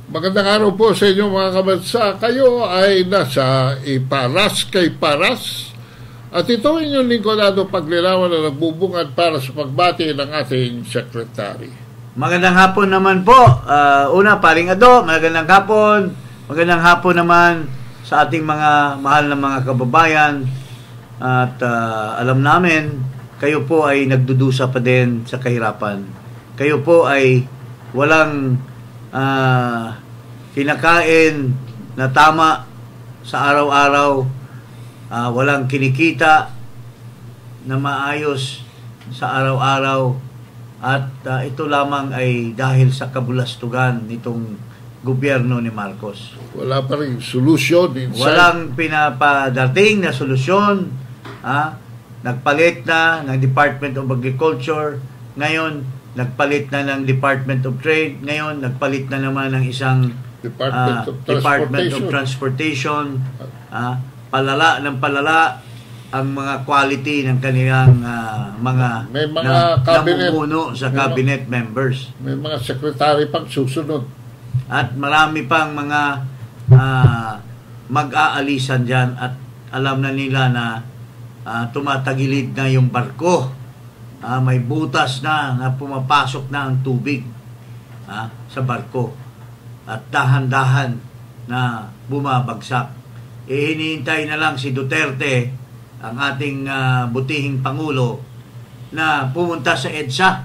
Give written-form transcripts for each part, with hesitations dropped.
Magandang araw po sa inyo mga kabansa. Kayo ay nasa Iparas kay Paras. At ito inyong lingkodado paglilawan na nagbubungad para sa pagbati ng ating sekretary. Magandang hapon naman po. Una, Paring Ado, magandang hapon. Magandang hapon naman sa ating mga mahal na mga kababayan. At alam namin, kayo po ay nagdudusa pa din sa kahirapan. Kayo po ay walang kinakain na tama sa araw-araw, walang kinikita na maayos sa araw-araw, at ito lamang ay dahil sa kabulastugan nitong gobyerno ni Marcos. Wala pa rin solusyon inside. Walang pinapadating na solusyon. Nagpalit na ng Department of Agriculture, ngayon nagpalit na ng Department of Trade, ngayon nagpalit na naman ng isang Department of Transportation. Palala ng palala ang mga quality ng kanilang mga namumuno sa cabinet members. May mga secretary pang susunod. At marami pang mga mag-aalisan dyan, at alam na nila na tumatagilid na yung barko. May butas na pumapasok na ang tubig sa barko. At dahan-dahan na bumabagsak. Hinihintay na lang si Duterte, ang ating butihing Pangulo, na pumunta sa EDSA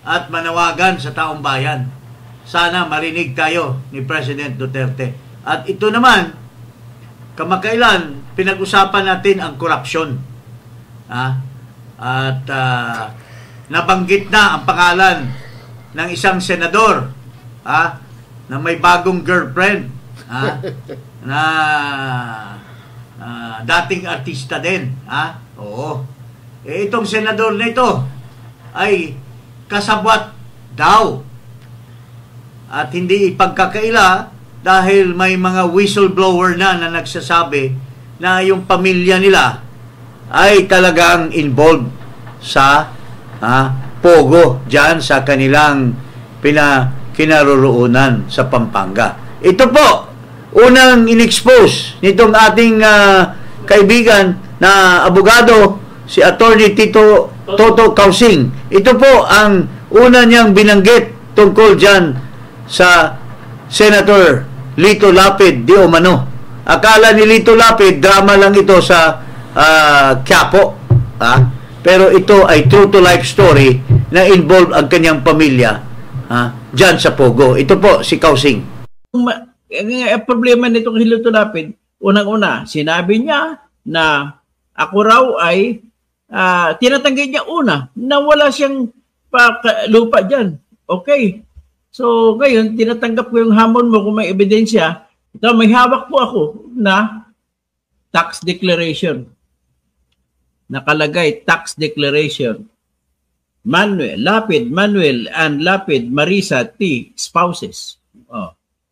at manawagan sa taong bayan. Sana marinig tayo ni President Duterte. At ito naman, kamakailan, pinag-usapan natin ang korupsyon. At nabanggit na ang pangalan ng isang senador na may bagong girlfriend, na dating artista din. Oo. Itong senador na ito ay kasabwat daw, at hindi ipagkakaila dahil may mga whistleblower na nagsasabi na yung pamilya nila ay talagang involved sa pogo dyan sa kanilang kinaroroonan sa Pampanga. Ito po, unang in-expose nitong ating kaibigan na abogado, si Attorney Toto Kausing. Ito po ang una niyang binanggit tungkol dyan sa Senator Lito Lapid di umano. Akala ni Lito Lapid, drama lang ito sa Quiapo. Pero ito ay true to life story na involve ang kanyang pamilya dyan sa Pogo. Ito po si Kausing. Ang problema nito kay Lito Lapid, unang-una, sinabi niya na ako raw ay tinatanggi niya una na wala siyang lupa dyan. Okay. So, ngayon, tinatanggap ko yung hamon mo kung may ebidensya. Ito, may hawak po ako na tax declaration. Nakalagay, tax declaration. Lapid Manuel and Lapid Marisa T. spouses.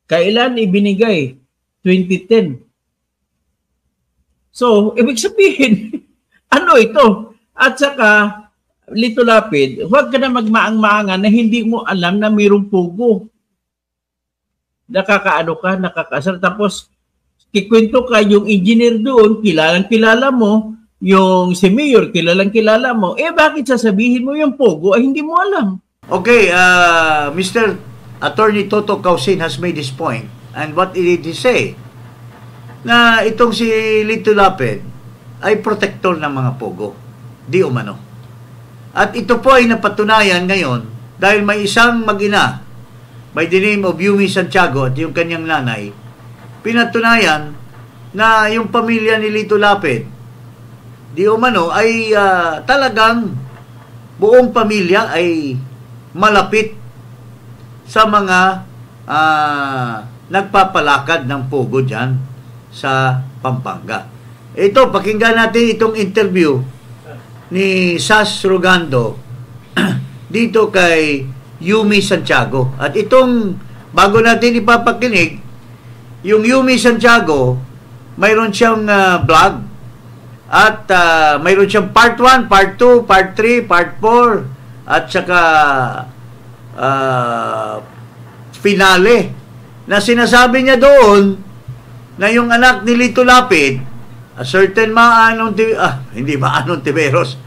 Kailan ibinigay? 2010. So, ibig sabihin, ano ito? At saka, Lito Lapid, huwag ka na magmaang-maangan na hindi mo alam na mayroong pugo. Nakakaano ka, nakakasal. Tapos, kikwento ka yung engineer doon, kilalang-kilala mo, yung si Mayor, kilalang-kilala mo, bakit sasabihin mo yung pogo ay hindi mo alam? Okay, Mr. Attorney Toto Kausing has made this point. And what did he say? Na itong si Lito Lapid ay protector ng mga pogo. Di umano. At ito po ay napatunayan ngayon dahil may isang mag-ina by the name of Yumi Santiago at yung kanyang nanay, pinatunayan na yung pamilya ni Lito Lapid di umano ay talagang buong pamilya ay malapit sa mga nagpapalakad ng pogo dyan sa Pampanga. Ito, pakinggan natin itong interview ni Sas Rogando dito kay Yumi Santiago. At itong, bago natin ipapakinig, yung Yumi Santiago, mayroon siyang vlog. At mayroon siyang part 1, part 2, part 3, part 4, at saka finale na sinasabi niya doon na yung anak ni Lito Lapid, a certain hindi Maanong Tiveros,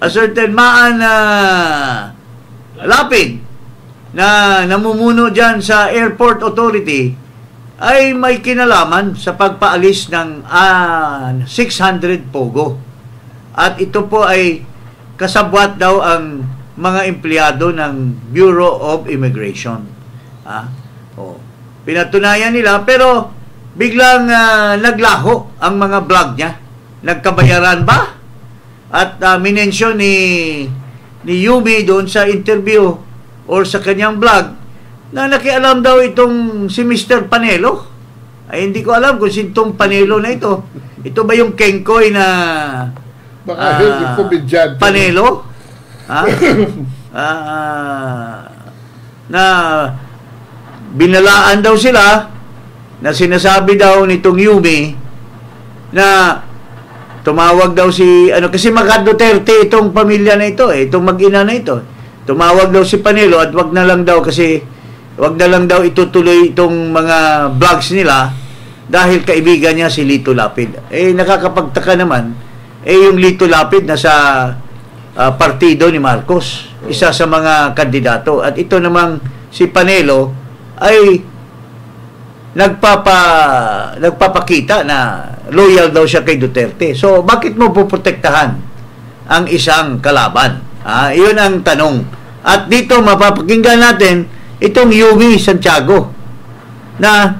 a certain Lapid na namumuno dyan sa Airport Authority ay may kinalaman sa pagpaalis ng 600 pogo. At ito po ay kasabwat daw ang mga empleyado ng Bureau of Immigration. Pinatunayan nila, pero biglang naglaho ang mga vlog niya. Nagkabayaran ba? At minensyon ni Yumi doon sa interview or sa kanyang vlog na nakialam daw itong si Mr. Panelo. Ay hindi ko alam kung sintong Panelo na ito. Ito ba yung Kengkoy na Panelo? Na binalaan daw sila, na sinasabi daw nitong Yumi na tumawag daw kasi mga Duterte itong pamilya na ito, itong mag-ina na ito. Tumawag daw si Panelo at wag na lang daw itutuloy itong mga vlogs nila dahil kaibigan niya si Lito Lapid. Nakakapagtaka naman, yung Lito Lapid na sa partido ni Marcos, isa sa mga kandidato. At ito namang si Panelo ay nagpapakita na loyal daw siya kay Duterte. So, bakit mo puprotektahan ang isang kalaban? Iyon ang tanong. At dito mapapakinggan natin itong Yumi Santiago na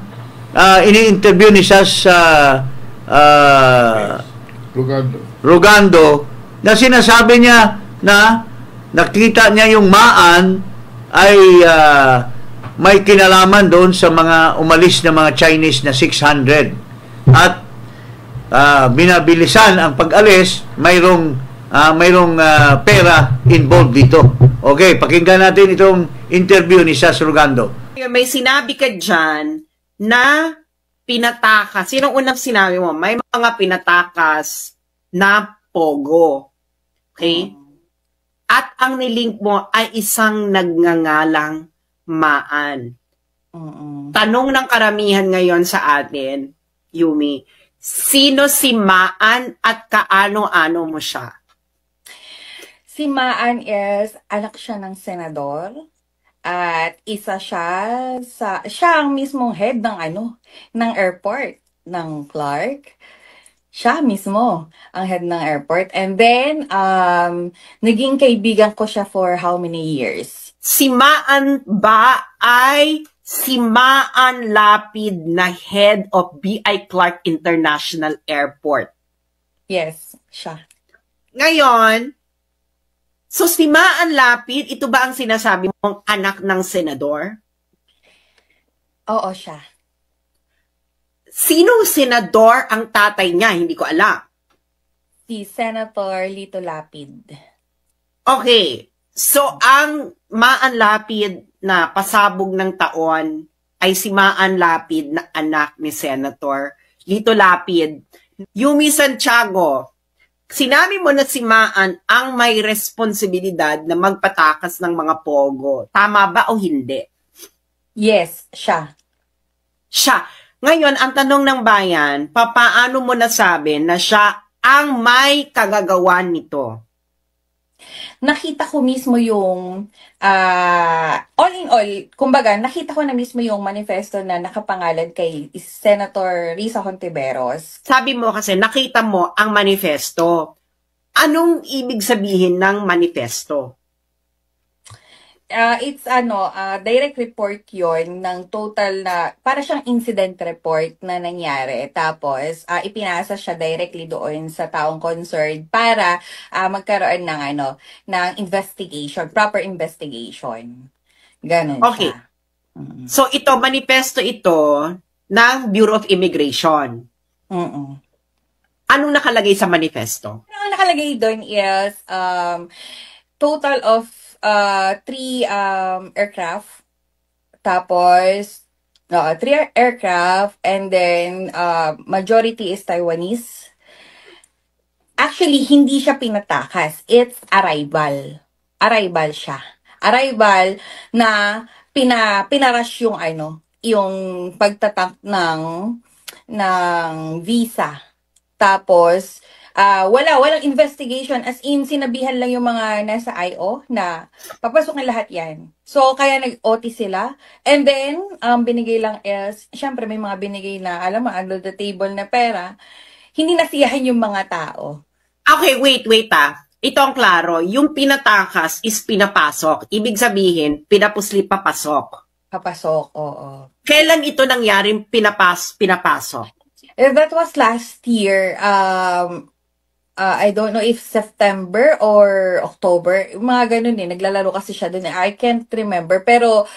ini-interview ni Sas Rogando na sinasabi niya na nakita niya yung Maan ay may kinalaman doon sa mga umalis na mga Chinese na 600 at binabilisan ang pag-alis, mayroong pera involved dito. Okay, pakinggan natin itong interview ni Sas Rogando. May sinabi ka dyan na pinatakas. Sinong unang sinabi mo? May mga pinatakas na pogo. Okay? At ang nilink mo ay isang nagngangalang Maan. Tanong ng karamihan ngayon sa atin, Yumi, sino si Maan at kaano-ano mo siya? Si Maan is anak siya ng senador at isa siya ang mismong head ng airport ng Clark. Siya mismo ang head ng airport. And then naging kaibigan ko siya for how many years? Si Maan ba ay si Maan Lapid na head of B.I. Clark International Airport? Yes, siya. Ngayon, so si Maan Lapid, ito ba ang sinasabi mong anak ng senador? Oo, siya. Sinong senador ang tatay niya? Hindi ko alam. Si Senator Lito Lapid. Okay. So, ang Maan Lapid na pasabog ng taon ay si Maan Lapid na anak ni Senator Lito Lapid. Yumi Santiago, sinabi mo na si Maan ang may responsibilidad na magpatakas ng mga pogo. Tama ba o hindi? Yes, siya. Siya. Ngayon, ang tanong ng bayan, papaano mo nasabi na siya ang may kagagawan nito? Nakita ko mismo yung, all in all, kumbaga, nakita ko na mismo yung manifesto na nakapangalan kay Senator Risa Hontiveros. Sabi mo kasi, nakita mo ang manifesto. Anong ibig sabihin ng manifesto? It's direct report yon ng total na, para siyang incident report na nangyari. Tapos, ipinasa siya directly doon sa taong concerned para magkaroon ng investigation, proper investigation. Ganun okay. Siya. So, ito, manifesto ito ng Bureau of Immigration. Anong nakalagay sa manifesto? Ang nakalagay doon is total of 3 aircraft. Tapos, 3 aircraft, and then majority is Taiwanese. Actually, hindi siya pinatakas. It's arrival. Arrival siya. Arrival na pinarush yung pagtatak ng visa. Tapos, walang investigation. As in, sinabihan lang yung mga nasa IO na papasok na lahat yan. So, kaya nag-OT sila. And then, binigay lang is, syempre may mga binigay na, alam mo, under the table na pera. Hindi nasiyahan yung mga tao. Okay, wait Ito ang klaro. Yung pinatakas is pinapasok. Ibig sabihin, pinapusli papasok. Papasok, oo. Kailan ito nangyaring pinapasok? That was last year. I don't know if September or October. Mga ganun eh. Naglalaro kasi siya dun eh. I can't remember. Pero,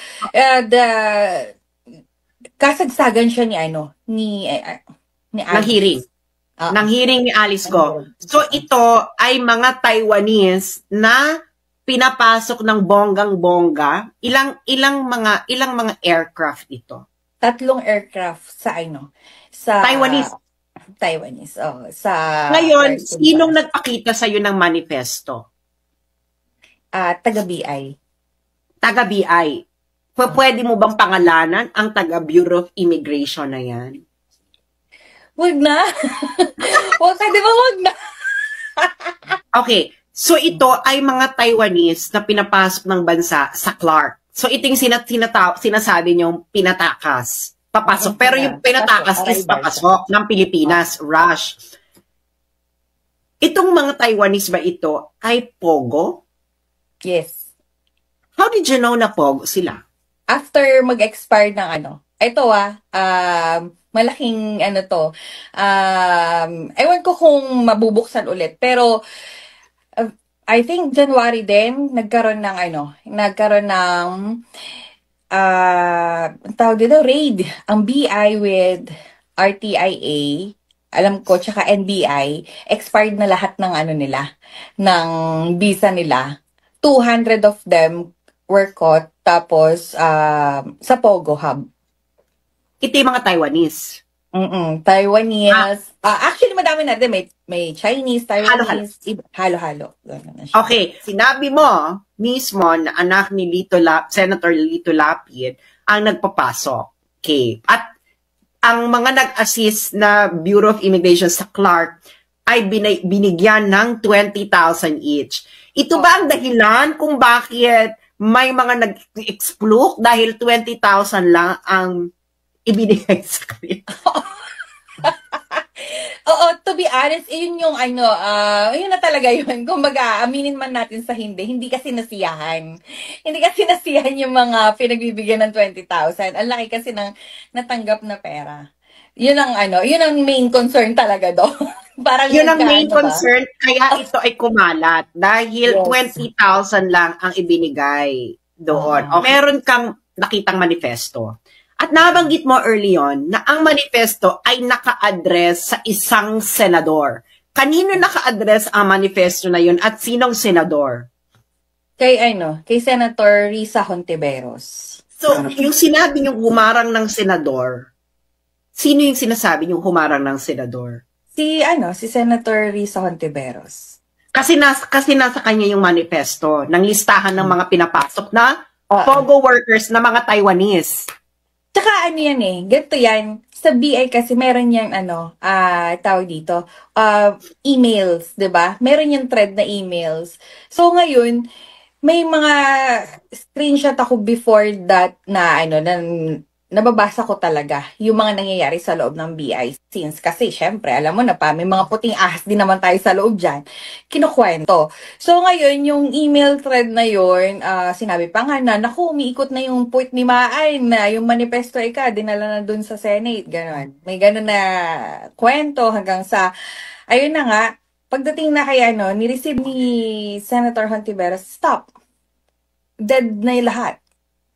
kasagsagan siya ni Ng Alice. hearing. Ng hearing ni Alice Go. So, ito ay mga Taiwanese na pinapasok ng bonggang-bongga. Ilang mga aircraft ito? 3 aircraft sa sa Taiwanese. Ngayon, sinong nagpakita sa iyo ng manifesto? Taga-BI. Taga-BI. Pwede mo bang pangalanan ang taga-Bureau of Immigration na yan? Wag na. Di ba wag na? Okay. So, ito ay mga Taiwanese na pinapasok ng bansa sa Clark. So, ito yung sinasabi niyong pinatakas. Papasok. Pero yung pinatakas is papasok ng Pilipinas. Rush. Itong mga Taiwanese ba ito ay Pogo? Yes. How did you know na Pogo sila? After mag-expire ng malaking ewan ko kung mabubuksan ulit. Pero, I think January din, nagkaroon ng tawag dito, raid ang BI with RTIA, alam ko, tsaka NBI, expired na lahat ng ng visa nila. 200 of them were caught, tapos sa Pogo Hub. Ito yung mga Taiwanese. Taiwanese. Actually, madami na din. May Chinese, Taiwanese, halo-halo. Okay, sinabi mo mismo na anak ni Senator Lito Lapid ang nagpapasok. Okay. At ang mga nag-assist na Bureau of Immigration sa Clark ay binigyan ng 20,000 each. Ito ba ang dahilan kung bakit may mga nag-exploit dahil 20,000 lang ang ibinigay sa kanila? Oo, to be honest, yun yung yun na talaga yun. Kumbaga, aminin man natin sa hindi kasi nasiyahan. Hindi kasi nasiyahan yung mga pinagbibigyan ng 20,000. Ang laki kasi ng natanggap na pera. Yun ang main concern talaga doon. Parang yun ang main concern, kaya ito ay kumalat. Dahil 20,000 lang ang ibinigay doon. Meron kang nakitang manifesto. At nabanggit mo early on na ang manifesto ay naka-address sa isang senador. Kanino naka-address ang manifesto na yun at sinong senador? Kay Senator Risa Hontiveros. So, yung sinabi niyong humarang ng senador, sino yung sinasabi niyong humarang ng senador? Si Senator Risa Hontiveros. Kasi nasa kanya yung manifesto ng listahan ng mga pinapasok na Pogo workers na mga Taiwanese. Tsaka ganito yan, sa BI kasi meron yang tawag dito, emails, 'di ba? Meron yung thread na emails. So ngayon, may mga screenshot ako before that na nababasa ko talaga yung mga nangyayari sa loob ng BI since kasi syempre alam mo na may mga puting ahas din naman tayo sa loob dyan, kinukwento. So ngayon yung email thread na yun, sinabi pa nga na naku, umiikot na yung point ni Maan na yung manifesto dinala na dun sa Senate, gano'n. May gano'n na kwento hanggang sa ayun na nga, pagdating na kay ni-receive ni Senator Hontiveros, stop. Dead na yung lahat.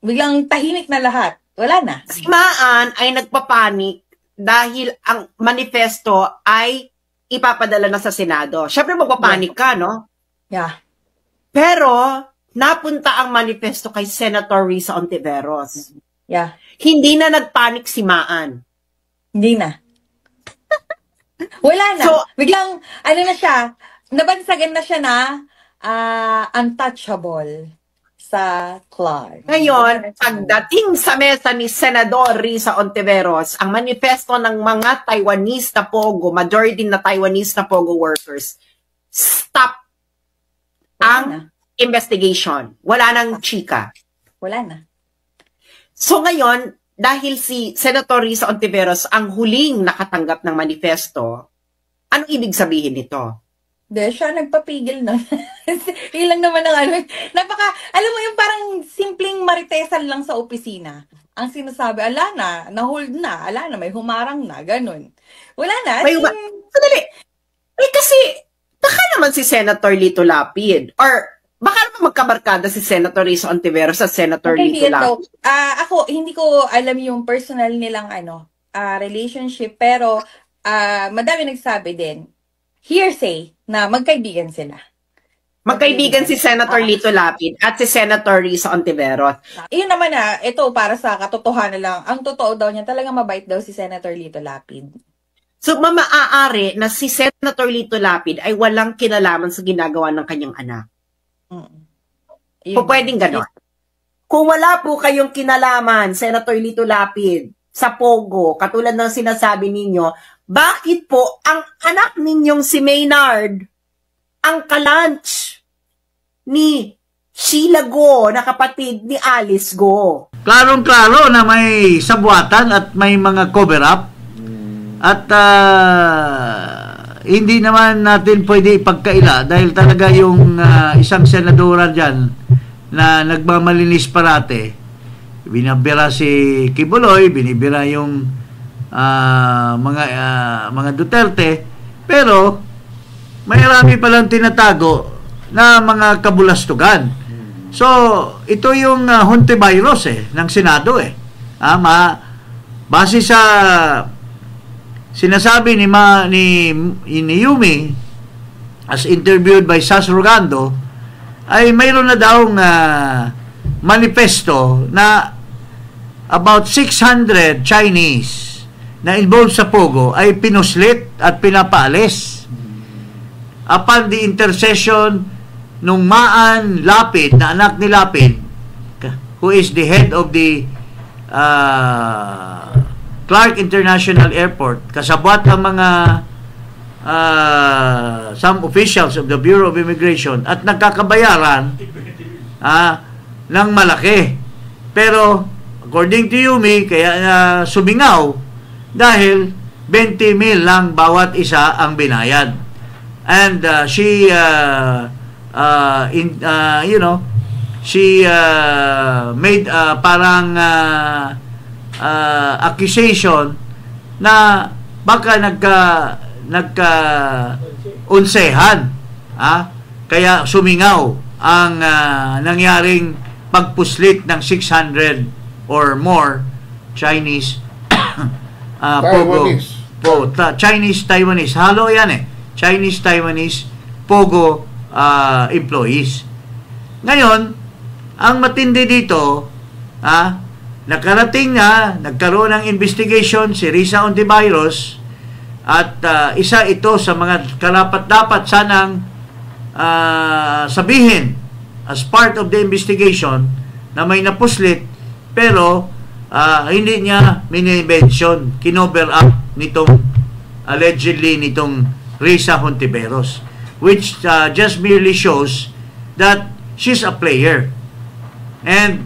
Biglang tahimik na lahat. Wala na. Si Maan ay nagpapanik dahil ang manifesto ay ipapadala na sa Senado. Siyempre magpapanik ka, no? Yeah. Pero, napunta ang manifesto kay Senator Risa Hontiveros. Yeah. Hindi na nagpanik si Maan. Hindi na. Wala na. So, biglang, na siya, nabansagan na siya na untouchable. sa Clark. Ngayon, pagdating sa mesa ni Senador Risa Ontiveros, ang manifesto ng mga Taiwanese na Pogo, majority na Taiwanese na Pogo workers, stop ang investigation. Wala nang chika. Wala na. So ngayon, dahil si Senator Risa Ontiveros ang huling nakatanggap ng manifesto, anong ibig sabihin nito? Siya nagpapigil na. Ilang naman ang ano. Alam mo yung parang simpleng maritesan lang sa opisina. Ang sinasabi, ala na, na-hold na, ala na, may humarang na, ganun. Wala na. Sandali. Kasi, baka naman si Senator Lito Lapid, or baka naman magkabarkada si Senator Risa Ontiveros sa Senator Lito Lapid. Ako, hindi ko alam yung personal nilang relationship, pero madami nagsabi din, hearsay, na magkaibigan sila. Magkaibigan si Senator Lito Lapid at si Senator Risa Ontiveros. Iyon naman ito para sa katotohanan lang. Ang totoo daw niya, talagang mabait daw si Senator Lito Lapid. So, maaari na si Senator Lito Lapid ay walang kinalaman sa ginagawa ng kanyang anak. Pwedeng gano'n. Kung wala po kayong kinalaman, Senator Lito Lapid, sa Pogo, katulad ng sinasabi ninyo, bakit po ang anak ninyong si Maynard ang kalunch ni Sheila Go na kapatid ni Alice Go? Klarong-klaro na may sabwatan at may mga cover-up. At hindi naman natin pwede ipagkaila dahil talaga yung isang senadora dyan na nagmamalinis parate. Binabira si Kibuloy, binibira yung mga Duterte, pero mayroon palang tinatago na mga kabulastugan. So, ito yung Hontivirus ng Senado base sa sinasabi ni Yumi as interviewed by Sas Rogando, ay mayroon na daw manifesto na about 600 Chinese na involved sa Pogo ay pinuslit at pinapaalis. Upon the intercession nung Maan Lapid, na anak ni Lapid, who is the head of the Clark International Airport, kasabwat ang mga some officials of the Bureau of Immigration at nagkakabayaran ng malaki. Pero according to Yumi, kaya sumingaw dahil 20 mil lang bawat isa ang binayad. And she made parang accusation na baka nagka-unsehan. Kaya sumingaw ang nangyaring pagpuslit ng 600 or more Chinese Chinese-Taiwanese. Halo yan Chinese-Taiwanese Pogo employees. Ngayon, ang matindi dito, nakarating na, nagkaroon ng investigation si Risa Ontiveros at isa ito sa mga karapat-dapat sanang sabihin as part of the investigation na may napuslit pero hindi niya mini-mention, kinover up allegedly nitong Risa Ontiveros, which just merely shows that she's a player and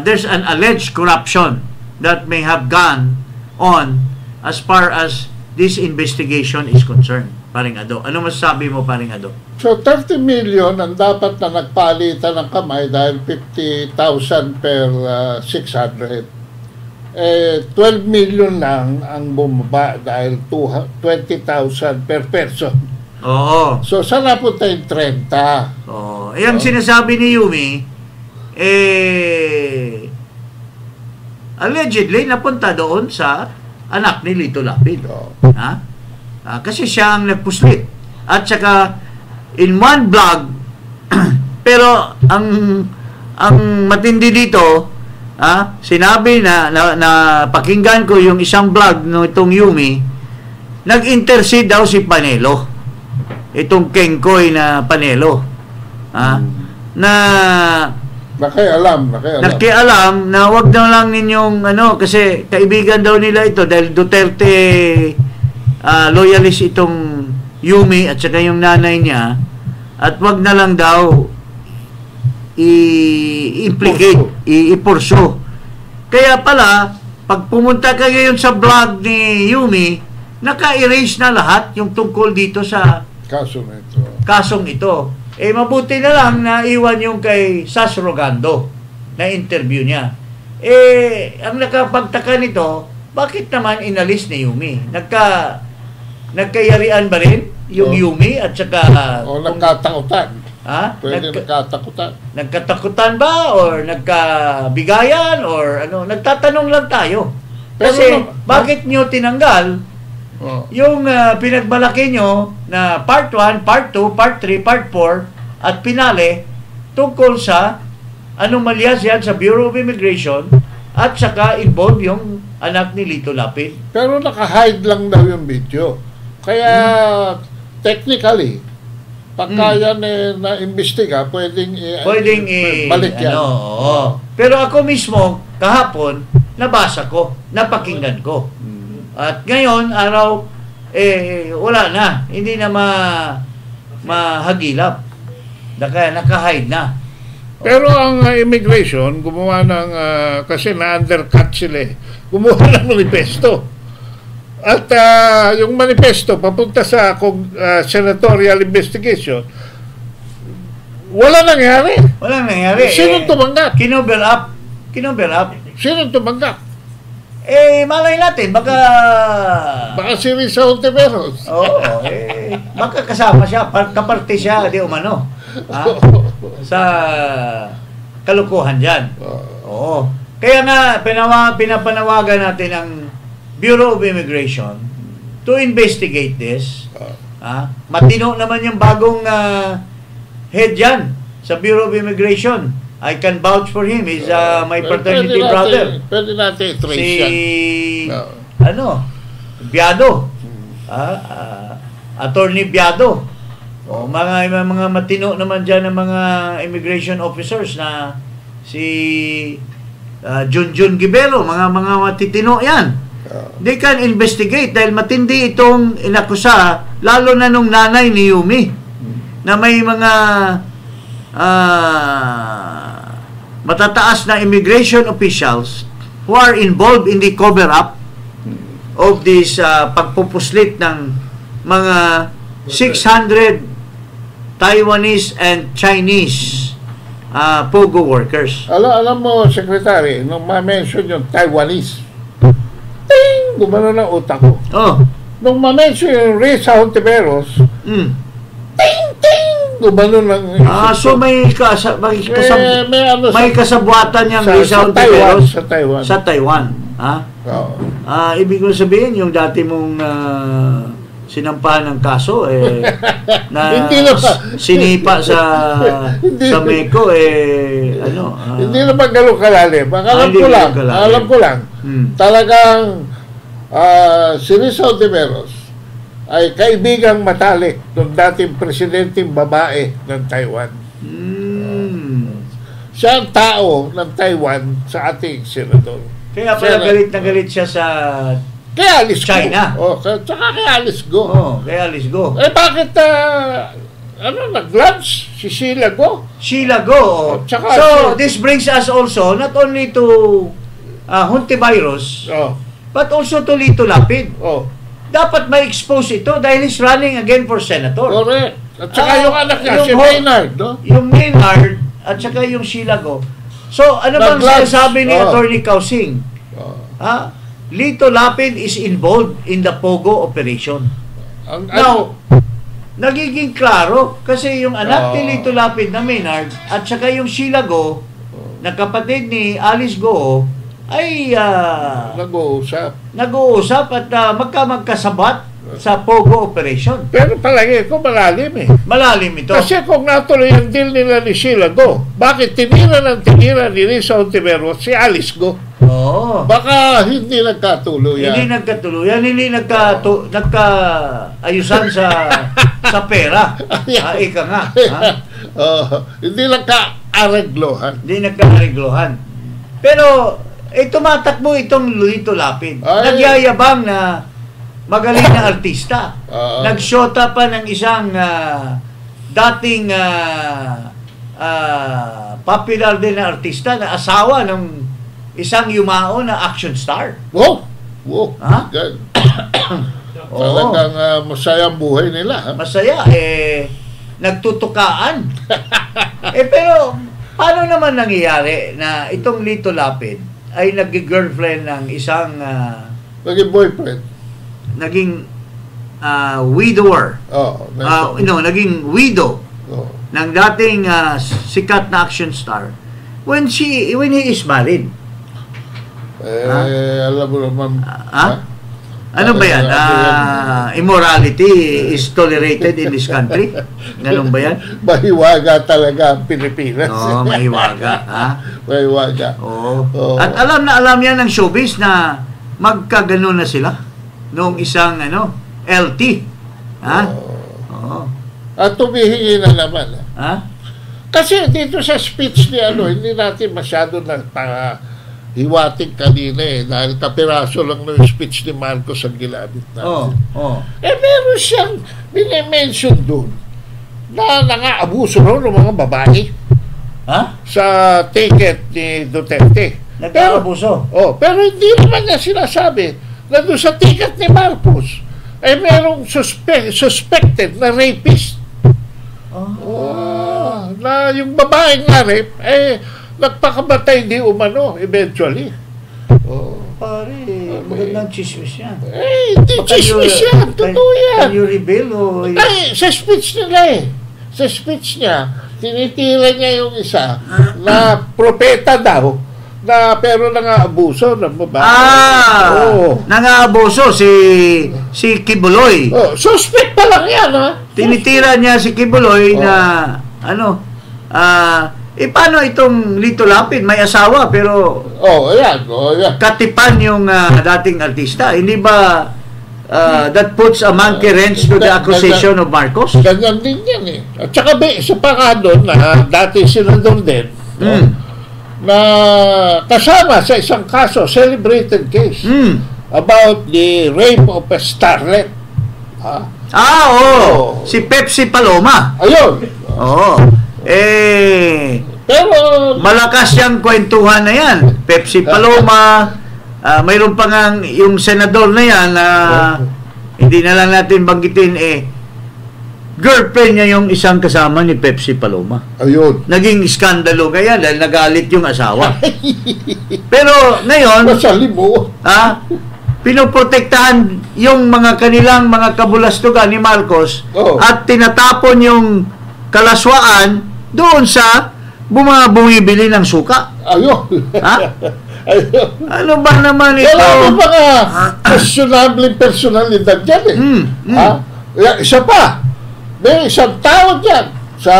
there's an alleged corruption that may have gone on as far as this investigation is concerned. Paring Ado, ano masasabi mo, Paring Ado? So 30 million ang dapat na nagpalitan ng kamay dahil 50,000 per 600. 12 million lang ang bumaba dahil 20,000 per person. Oo. So saan napunta yung 30? Oo. Ang sinasabi ni Yumi, allegedly napunta doon sa anak ni Lito Lapid. Kasi siya ang nagpuslit. At saka in one blog pero ang matindi dito, sinabi na pakinggan ko yung isang blog no itong Yumi, nag-intercede daw si Panelo, itong Kengkoy na Panelo, na nakialam na wag na lang ninyong kasi kaibigan daw nila ito dahil Duterte loyalist itong Yumi at saka yung nanay niya, at wag na lang daw i-implicate, i-porso. Kaya pala, pag pumunta ka ngayon sa blog ni Yumi, naka-erase na lahat yung tungkol dito sa kasong ito. Mabuti na lang na iwan yung kay Sas Rogando na interview niya. Ang nakapagtaka nito, bakit naman inalis ni Yumi? Nagkayarian ba rin yung Yumi at saka nagkatakutan. Pwede nagkatakutan ba or nagkabigayan or nagtatanong lang tayo. Kasi bakit nyo tinanggal yung pinagmalaki nyo na part 1, part 2, part 3, part 4 at pinale tungkol sa anomalyas yan sa Bureau of Immigration at saka involve yung anak ni Lito Lapid. Pero naka-hide lang daw yung video. Kaya technically, pagka yan na-imbestiga, pwedeng balik yan. Pero ako mismo, kahapon, nabasa ko, napakinggan ko. At ngayon, araw, wala na. Hindi na mahagilap. Kaya naka-hide na. Pero ang immigration, gumawa ng, kasi na-undercut sila gumawa ng manifesto. At yung manifesto, papunta sa senatorial investigation, wala nangyari. Sino tumanggap? Kinover up. Sino tumanggap? Malay natin, baka si Risa Hontiveros. Baka kasama siya, kaparte siya, di umano. Sa kalukuhan dyan. Kaya nga, pinapanawagan natin ang Bureau of Immigration to investigate this. Matino naman yung bagong head dyan sa Bureau of Immigration. I can vouch for him. He's my fraternity brother. Pwede natin i-trace yan. Biado. Attorney Biado. Mga matino naman dyan ng mga immigration officers na si Junjun Gibelo. Mga matitino yan. They can investigate dahil matindi itong inakusa, lalo na nung nanay ni Yumi na may mga matataas na immigration officials who are involved in the cover-up of this pagpupuslit ng mga 600 Taiwanese and Chinese POGO workers. Alam mo, Secretary, nung ma-mention yung Taiwanese, ting! Gumano ng utak ko. Nung ma-mention yung Risa Hontiveros, ting! Gumano ng so may kasabwatan niyang Risa Hontiveros sa Taiwan. Ibig ko sabihin, yung dati mong sinampahan ng kaso na sinipa sa Meco hindi naman gano'ng kalalim. Alam ko lang talagang si Risa Hontiveros ay kaibigang matalik ng dating presidenteng babae ng Taiwan. Siya ang tao ng Taiwan sa ating senador. Kaya pala galit na galit siya sa kaya Alice China. Tsaka kaya Alice Go. Kaya Alice Go. Bakit nag-lunch si Sheila Go? So, this brings us also not only to Hontiveros, but also to Lito Lapid. Dapat may expose ito dahil he's running again for senator. Correct. At saka yung anak niya, si Maynard. Yung Maynard at saka yung Sheila Go. So, ano bang sinasabi ni Attorney Kausing? Lito Lapid is involved in the POGO operation. Now, nagiging klaro kasi yung anak ni Lito Lapid na Maynard at saka yung Sheila Go na kapatid ni Alice Go ay nag-uusap at magkasabat sa POGO operation. Pero palagi ko malalim Malalim ito. Kasi kung natuloy yung deal nila ni Sheila Go, bakit tinira ni Risa Hontiveros si Alice Go? Baka hindi nagkatuluyan. Hindi nagkaayusan sa pera. Ika nga. Hindi lang ka-areglohan. Hindi nagkareglohan. Pero, tumatakbo itong Lito Lapid. Ay. Nagyayabang na magaling na artista. Nagsyota pa ng isang dating popular din na artista na asawa ng isang yumao na action star. Wow! Ha? Yan. Talagang masaya ang buhay nila. Ha? Masaya, nagtutukaan. Pero, paano naman nangyayari na itong Lito Lapid ay nag-girlfriend ng isang Naging boyfriend. naging widower. Naging widow ng dating sikat na action star when he is married. Alam mo naman. Ano ba yan? Immorality is tolerated in this country? Ganun ba yan? Mahiwaga talaga ang Pilipinas. Oo, mahiwaga. Mahiwaga. Oo. At alam na alam yan ng showbiz na magkaganon na sila noong isang LT. Oo. At tumihingi na naman. Kasi dito sa speech ni hindi natin masyado hiwating kanina dahil kapiraso lang ng speech ni Marcos ang ginamit natin. Meron siyang binimension doon na nang-aabuso ng mga babae sa ticket ni Duterte. Nag-aabuso? Pero hindi naman niya sinasabi na doon sa ticket ni Marcos merong suspected na rapist. Na yung babaeng na-rape nagpakamatay di umano eventually. Pare, magandang chismis yan. Hindi chismis yan. Totoo yan. Can you reveal Sa speech nila Sa speech niya, tinitira niya yung isa na propeta daw na pero nang-aabuso ng babae. Nang-aabuso si Kibuloy. Suspect pa lang yan, Tinitira niya si Kibuloy na paano itong Lito Lapid? May asawa pero ayan. Katipan yung dating artista. Hindi ba that puts a monkey wrench to the accusation of Marcos? Ganyan din yan At saka isa pa nga doon na dati senador din na kasama sa isang kaso, celebrated case about the rape of a starlet. Si Pepsi Paloma. Ayun. Pero malakas yung kwentuhan na yan. Pepsi Paloma, mayroon pa nga yung senador na yan na hindi na lang natin banggitin girlfriend niya yung isang kasama ni Pepsi Paloma. Ayun. Naging iskandalo kaya dahil nagalit yung asawa. Pero ngayon, pinoprotektahan yung kanilang mga kabulastugan ni Marcos at tinatapon yung kalaswaan doon sa bumibili ng suka. Ayun. Ano ba naman ito? Wala mo mga questionable personalidad dyan Isa pa, may isang tao dyan sa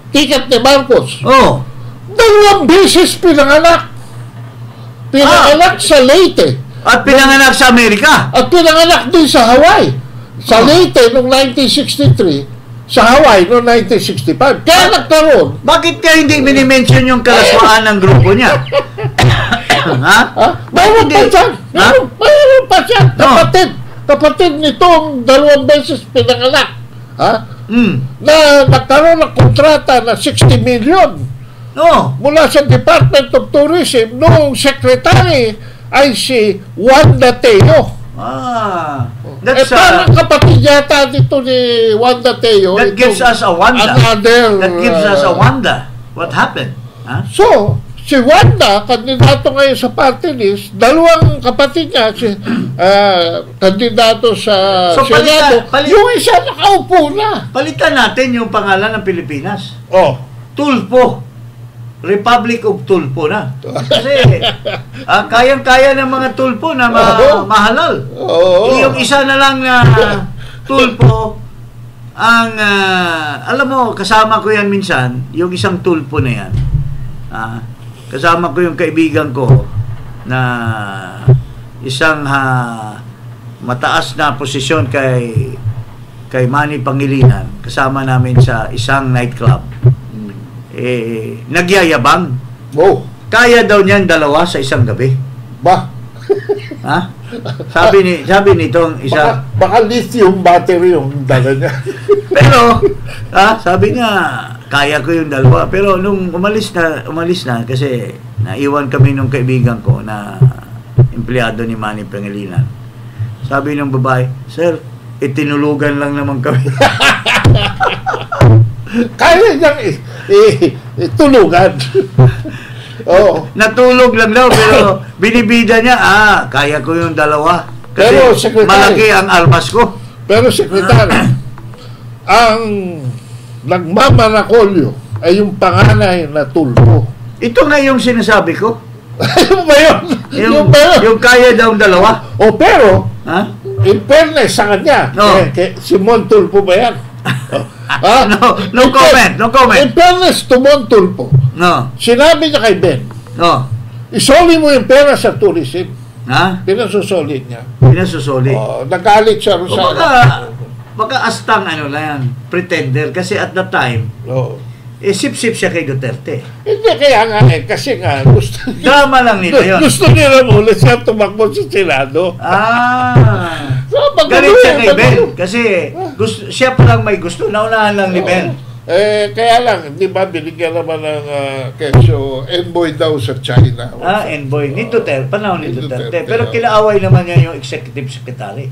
ticket ni Marcos. 2 beses pinanganak. Pinanganak sa Leyte. At pinanganak sa Amerika. At pinanganak din sa Hawaii. Sa Leyte noong 1963, sa Hawaii noong 1965. Kaya nagkaroon. Bakit kaya hindi minimension yung kalaswaan ng grupo niya? Mayroon pa dyan. Mayroon pa dyan. Kapatid nitong 2 beses pinanganak. Na nagkaroon ng kontrata na 60 million mula sa Department of Tourism noong secretary ay si Wanda Teo. Parang kapatid yata dito ni Wanda Teo. That gives us a wonder. That gives us a wonder. What happened? So, si Wanda, kandidato ngayon sa party list, 2 kapatid niya, kandidato sa Senado, yung isa nakaupo na. Palitan natin yung pangalan ng Pilipinas. Tulfo. Republic of Tulfo na. Kasi, kayang-kaya ng mga Tulfo na mahalal. Yung isa na lang na Tulfo, alam mo, kasama ko yan minsan, yung isang Tulfo na yan. Kasama ko yung kaibigan ko na isang mataas na posisyon kay Manny Pangilinan. kasama namin sa isang nightclub. Nagyayabang. Oh, Kaya daw niyang dalawa sa isang gabi. ba? Ha? Sabi nitong isa. Baka lithium battery yung dala niya. Pero, sabi niya, kaya ko yung dalawa. Pero nung umalis na kasi naiwan kami nung kaibigan ko na empleyado ni Manny Pangilinan. Sabi ng babae, "Sir, itinulugan lang naman kami." Kaya niyang itulugan. Oh. Natulog lang daw, pero binibida niya, kaya ko yung dalawa. Kasi Pero, Secretary, malaki ang almas ko. Pero Secretary, ang nagmamarakolyo ay yung panganay na tulpo. Ito nga yung sinasabi ko. Yung ba yun? Yung ba yun? Yung kaya daw ang dalawa. O pero, Ha? in fairness sa kanya, No. Simon Tulpo ba yan? No comment, no comment. In fairness to Mon Tulpo, No. sinabi niya kay Ben, No. isoli mo yung pera sa tourism. Ha? Pinasusolid niya. Pinasusuli. Nagalit siya rin O sa... baka astang ano lang yan, pretender. Kasi at that time, sip-sip siya kay Duterte. Hindi kaya nga kasi nga gusto Drama lang nila yun. gusto nila ulit siya tumakbo sa Senado. So, Galit siya kay Ben. Kasi siya pa lang may gusto. Naunahan lang ni Ben. Kaya lang, di ba, binigyan naman ng kesyo, envoy daw sa China. Envoy. Ni Duterte. Panahon ni Ni Duterte. Duterte. Pero kinaaway naman niya yung executive secretary.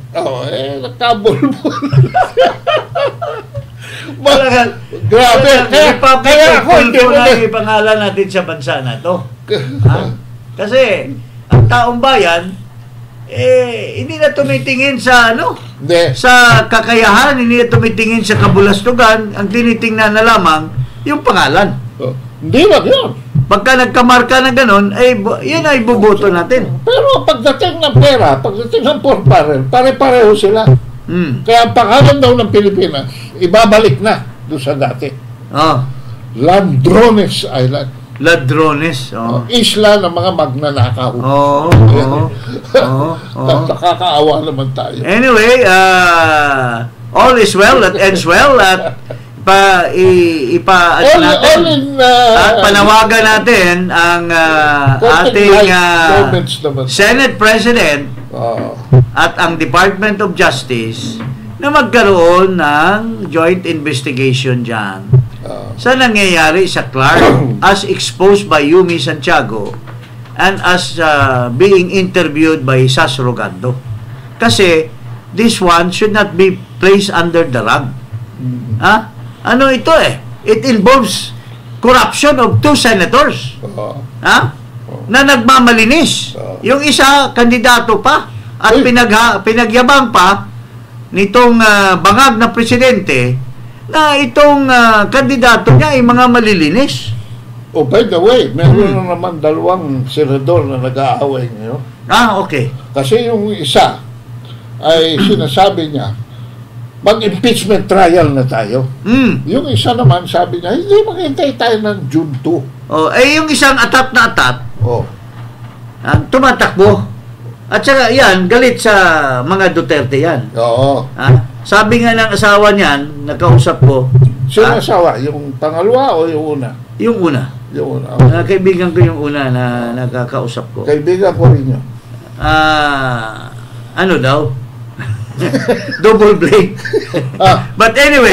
Nagkabulbul. Grabe. Kaya ako, hindi mo na ipangalan natin sa bansa na to. Kasi, ang taong bayan, hindi na tumitingin sa sa kakayahan, hindi na tumitingin sa kabulastugan, ang tinitingnan na lamang yung pangalan. Hindi lang yun. Pagka nagkamarka na ganun, yan ay buboto natin. Pero pagdating ng pera, pagdating ng pork barrel, pare-pareho sila. Kaya ang pangalan daw ng Pilipinas, ibabalik na doon sa dati. Ladrones Island. Ladrones. Isla ng mga magnanakaw. Nakakaawa naman tayo. Anyway, all is well that ends well. At panawagan natin ang ating Senate President at ang Department of Justice na magkaroon ng joint investigation dyan sa nangyayari sa Clark as exposed by Yumi Santiago and as being interviewed by Sas Rogando. Kasi this one should not be placed under the rug. Ano ito It involves corruption of 2 senators. Na nagmamalinis. Yung isa, kandidato pa. At pinagyabang pa nitong bangag na presidente na itong kandidato niya ay mga malilinis. By the way, meron na naman 2 senador na nag-aaway ngayon. Okay. Kasi yung isa ay sinasabi niya, mag-impeachment trial na tayo. Yung isa naman, sabi niya, hindi maghintay tayo ng June 2. Yung isang atat na atat, tumatakbo. At saka yan, galit sa mga Duterte yan. Sabi nga ng asawa niyan, nakausap ko. Sino asawa? Yung pangalawa o yung una? Yung una. Yung una. Kaibigan ko yung una na nakakausap ko. Kaibigan ko rin yun. Ano daw? Double blade. But anyway,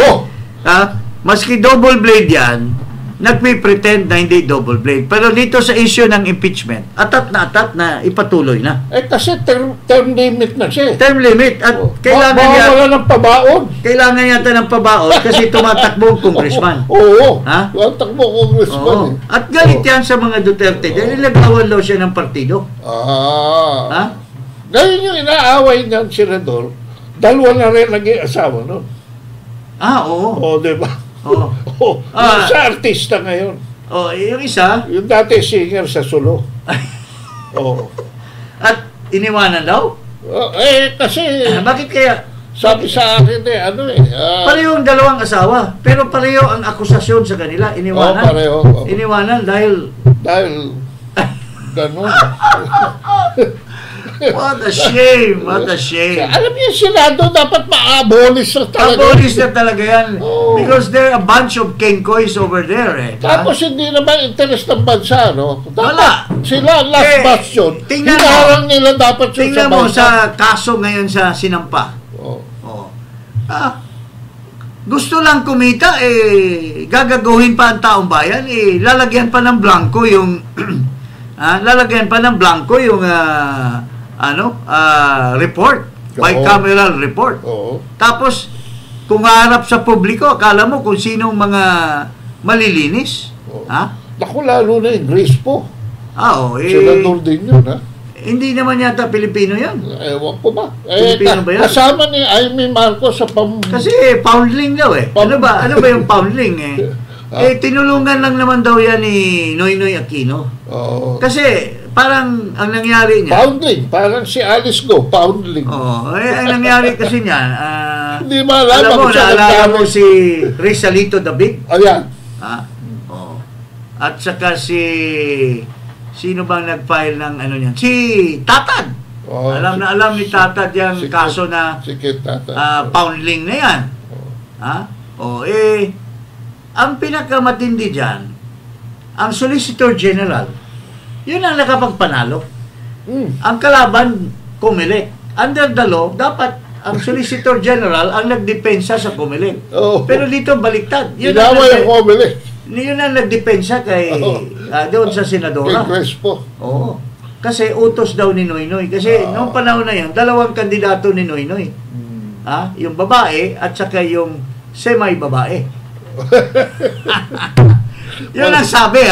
maski double blade yan, nagpipretend na hindi double blade. Pero dito sa issue ng impeachment, atat na ipatuloy na. Kasi term limit na siya. Term limit. At kailangan niya wala ng pabaon. Kailangan yata ng pabaon kasi tumatakbo ang congressman. Tumatakbo ang congressman. At galit yan sa mga Duterte dahil nilagawan daw siya ng partido. Dahil yung inaaway niyang senador, 2 na rin naging asawa nun. Oo. Diba? Sa artista ngayon. Yung isa? Yung dati singer sa Solo. At iniwanan daw? Kasi... Bakit kaya? Sabi sa akin pareho ang 2 asawa, pero pareho ang akusasyon sa kanila. Iniwanan. Pareho. Iniwanan dahil ganun. What a shame. What a shame. Alam niyo, Senado dapat ma-abolish na talaga. Abolish na talaga yan. Because there are a bunch of kenkoys over there. Tapos hindi naman interest ng bansa, no? Dapat Wala. sila last bastion. Tingnan Hinaharang nila dapat tingnan mo sa kaso ngayon sa Sinampa. Gusto lang kumita, gagaguhin pa ang taong bayan, lalagyan pa ng blanco yung lalagyan pa ng blanco yung report, bicameral report. Tapos kung harap sa publiko, akala mo kung sinong mga malilinis. Naku, lalo na yung Grace po. Senador din yun, ha? Hindi naman yata Pilipino yan. Ewan ko ba? Pilipino ba yan? Kasama ni Amy Marcos sa Kasi poundling daw Ano ba yung poundling tinulungan lang naman daw yan ni Noynoy Aquino. Kasi parang ang nangyari niya. Poundling. Parang si Alice Go. Poundling. Ang nangyari kasi niya. Hindi malaman. Naalala mo si Rizalito David? Ayan. At saka sino bang nag-file ng ano niyan? Si Tatad. Alam ni Tatad yung kaso na poundling na yan. Ang pinakamatindi dyan, ang Solicitor General, yun ang nakapagpanalo. Ang kalaban, Comelec. Under the law, dapat ang Solicitor General ang nagdepensa sa Comelec. Pero dito baliktad. Inaway ang Comelec. Yun ang nagdepensa kay doon sa senadora. Kay Crespo. Kasi utos daw ni Noynoy. Kasi noong panahon na yun, dalawang kandidato ni Noynoy. Yung babae at saka yung semi-babae. Yun ang sabi,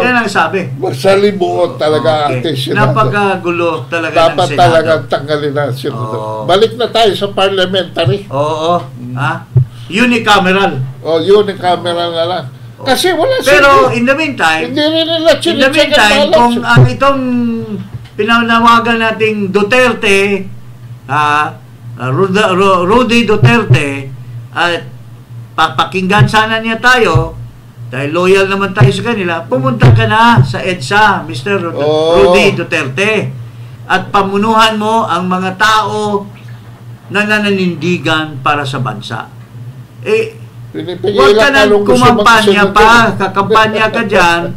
Yun ang sabi. Masalimuot talaga ang Senado. Napakagulo talaga dapat ng Senado. Dapat talaga tanggalin ang Senado. Balik na tayo sa parliamentary. Unicameral. Unicameral na lang. Kasi wala pero in the meantime, kung ang itong pinanawagan nating Duterte, Rudy Duterte, at papakinggan sana niya tayo, dahil loyal naman tayo sa kanila, pumunta ka na sa EDSA, Mr. Rudy Duterte, at pamunuhan mo ang mga tao na nananindigan para sa bansa. Huwag ka nang kumampanya pa, kakampanya ka dyan,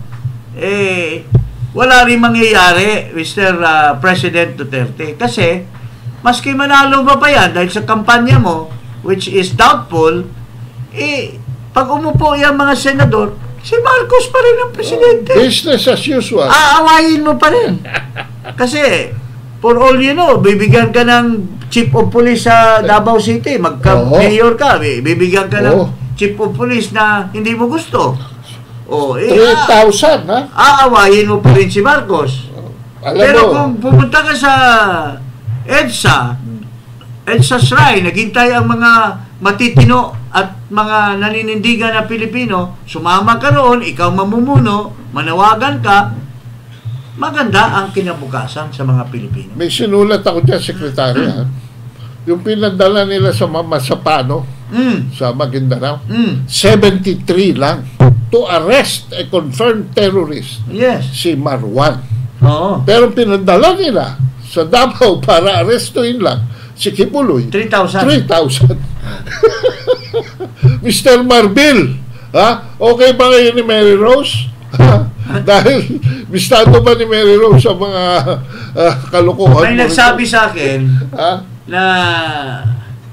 wala rin mangyayari, Mr. President Duterte. Kasi, maski manalo ba pa yan, dahil sa kampanya mo, which is doubtful, pag umupo yung mga senador, si Marcos pa rin ang presidente. Business as usual. Aawayin mo pa rin. Kasi, for all you know, bibigyan ka ng chief of police sa Davao City, magka-mayor ka, bibigyan ka ng chief of police na hindi mo gusto. 3,000, ha? Aawayin mo pa rin si Marcos. Pero kung pumunta ka sa EDSA Shrine, naghintay ang mga matitino at mga naninindigan na Pilipino, sumama ka roon, ikaw mamumuno, manawagan ka, maganda ang kinabukasan sa mga Pilipino. May sinulat ako dyan, Sekretary, yung pinadala nila sa Masapano, sa Maguindanao, 73 lang to arrest a confirmed terrorist. Yes. Si Marwan. Pero pinadala nila sa Davao para arrestuin lang si Kibuloy. 3,000. Mr. Marbil, okay ba kayo ni Mary Rose? Dahil bistado ba ni Mary Rose sa mga kalukuhan? May nagsabi sa akin na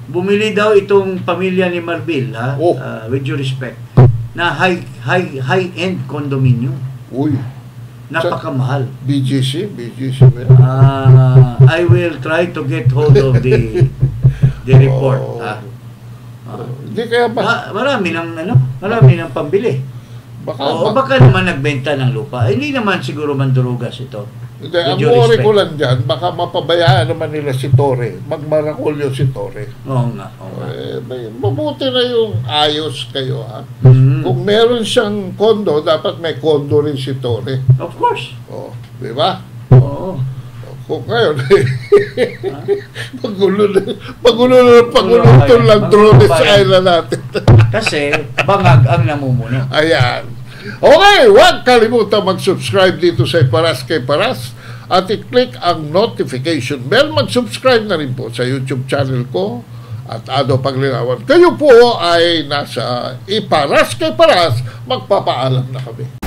bumili daw itong pamilya ni Marbil, with due respect, na high-end condominium. Napakamahal. BGC I will try to get hold of the report. Hindi kaya ba? Marami ng pambili. Baka naman nagbenta ng lupa. Hindi naman siguro mandurugas ito. Hindi, ang worry ko lang dyan, baka mapabayaan naman nila si Torre. Magmarakulyo si Torre. Oo nga. Mabuti na yung ayos kayo, Kung meron siyang kondo, dapat may kondo rin si Torre. Of course. Di ba? Oo. Kung ngayon, pagulo lang Drones Island natin. Kasi, bangag ang namumuno. Ayan. Okay, huwag kalimutan mag-subscribe dito sa Paras kay Paras at i-click ang notification bell. Mag-subscribe na rin po sa YouTube channel ko at Ado Paglilawon. Kayo po ay nasa Iparas kay Paras. Magpapaalam na kami.